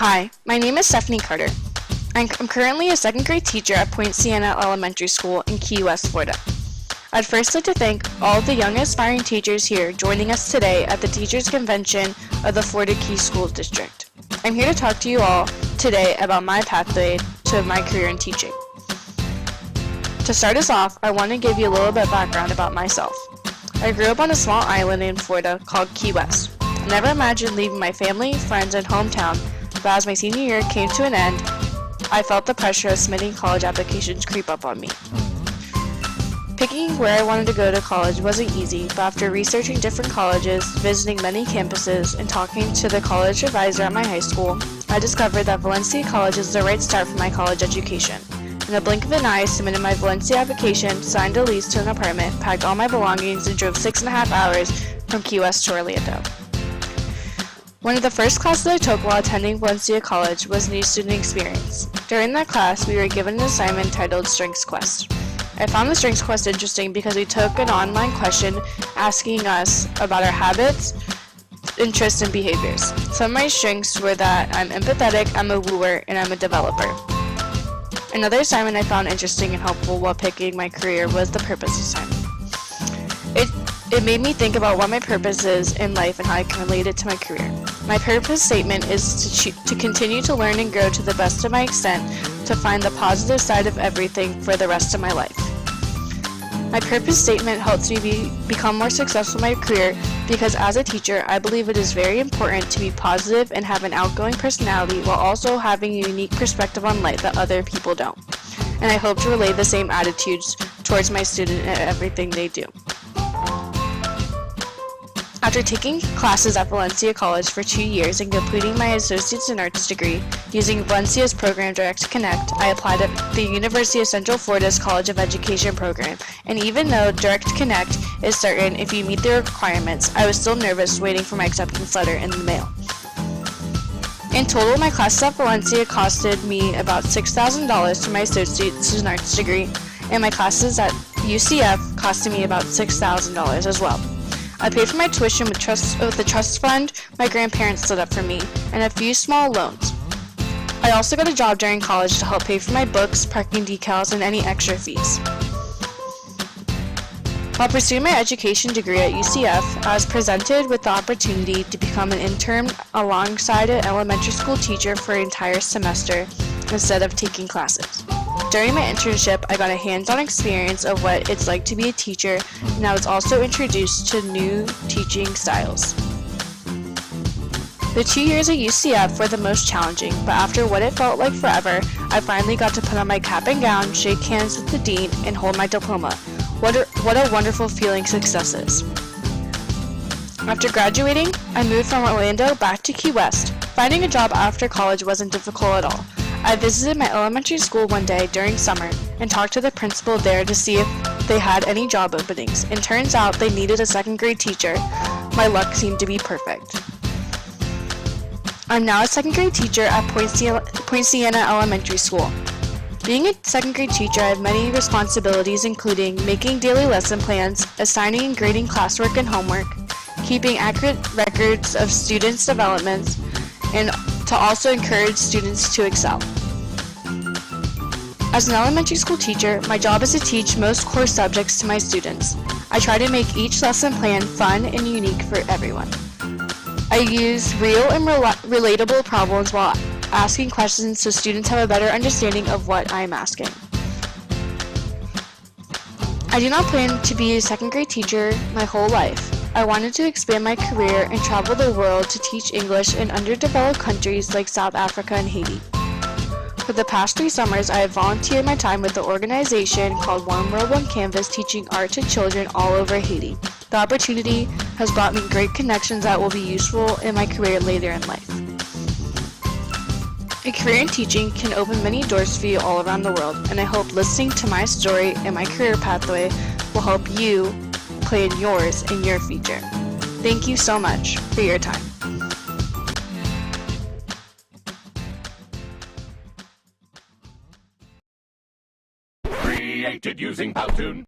Hi, my name is Stephanie Carter. I'm currently a second grade teacher at Point Siena Elementary School in Key West, Florida. I'd first like to thank all of the young aspiring teachers here joining us today at the Teachers Convention of the Florida Keys School District. I'm here to talk to you all today about my pathway to my career in teaching. To start us off, I want to give you a little bit of background about myself. I grew up on a small island in Florida called Key West. I never imagined leaving my family, friends, and hometown, but as my senior year came to an end, I felt the pressure of submitting college applications creep up on me. Picking where I wanted to go to college wasn't easy, but after researching different colleges, visiting many campuses, and talking to the college advisor at my high school, I discovered that Valencia College is the right start for my college education. In a blink of an eye, I submitted my Valencia application, signed a lease to an apartment, packed all my belongings, and drove 6.5 hours from Key West to Orlando. One of the first classes I took while attending Valencia College was New Student Experience. During that class, we were given an assignment titled Strengths Quest. I found the Strengths Quest interesting because we took an online question asking us about our habits, interests, and behaviors. Some of my strengths were that I'm empathetic, I'm a wooer, and I'm a developer. Another assignment I found interesting and helpful while picking my career was the purpose assignment. It made me think about what my purpose is in life and how I can relate it to my career. My purpose statement is to continue to learn and grow to the best of my extent, to find the positive side of everything for the rest of my life. My purpose statement helps me become more successful in my career because as a teacher, I believe it is very important to be positive and have an outgoing personality while also having a unique perspective on life that other people don't. And I hope to relay the same attitudes towards my students and everything they do. After taking classes at Valencia College for 2 years and completing my Associates in Arts degree, using Valencia's program Direct Connect, I applied at the University of Central Florida's College of Education program. And even though Direct Connect is certain if you meet the requirements, I was still nervous waiting for my acceptance letter in the mail. In total, my classes at Valencia costed me about $6,000 for my Associates in Arts degree, and my classes at UCF costed me about $6,000 as well. I paid for my tuition with the trust fund my grandparents set up for me, and a few small loans. I also got a job during college to help pay for my books, parking decals, and any extra fees. While pursuing my education degree at UCF, I was presented with the opportunity to become an intern alongside an elementary school teacher for an entire semester instead of taking classes. During my internship, I got a hands-on experience of what it's like to be a teacher, and I was also introduced to new teaching styles. The 2 years at UCF were the most challenging, but after what it felt like forever, I finally got to put on my cap and gown, shake hands with the dean, and hold my diploma. What a wonderful feeling success is. After graduating, I moved from Orlando back to Key West. Finding a job after college wasn't difficult at all. I visited my elementary school one day during summer and talked to the principal there to see if they had any job openings, and turns out they needed a second grade teacher. My luck seemed to be perfect. I'm now a second grade teacher at Point Siena Elementary School. Being a second grade teacher, I have many responsibilities including making daily lesson plans, assigning and grading classwork and homework, keeping accurate records of students' developments, and to also encourage students to excel. As an elementary school teacher, my job is to teach most core subjects to my students. I try to make each lesson plan fun and unique for everyone. I use real and relatable problems while asking questions so students have a better understanding of what I am asking. I do not plan to be a second grade teacher my whole life. I wanted to expand my career and travel the world to teach English in underdeveloped countries like South Africa and Haiti. For the past 3 summers, I have volunteered my time with the organization called One World, One Canvas, teaching art to children all over Haiti. The opportunity has brought me great connections that will be useful in my career later in life. A career in teaching can open many doors for you all around the world, and I hope listening to my story and my career pathway will help you plan yours in your future. Thank you so much for your time. Created using Powtoon.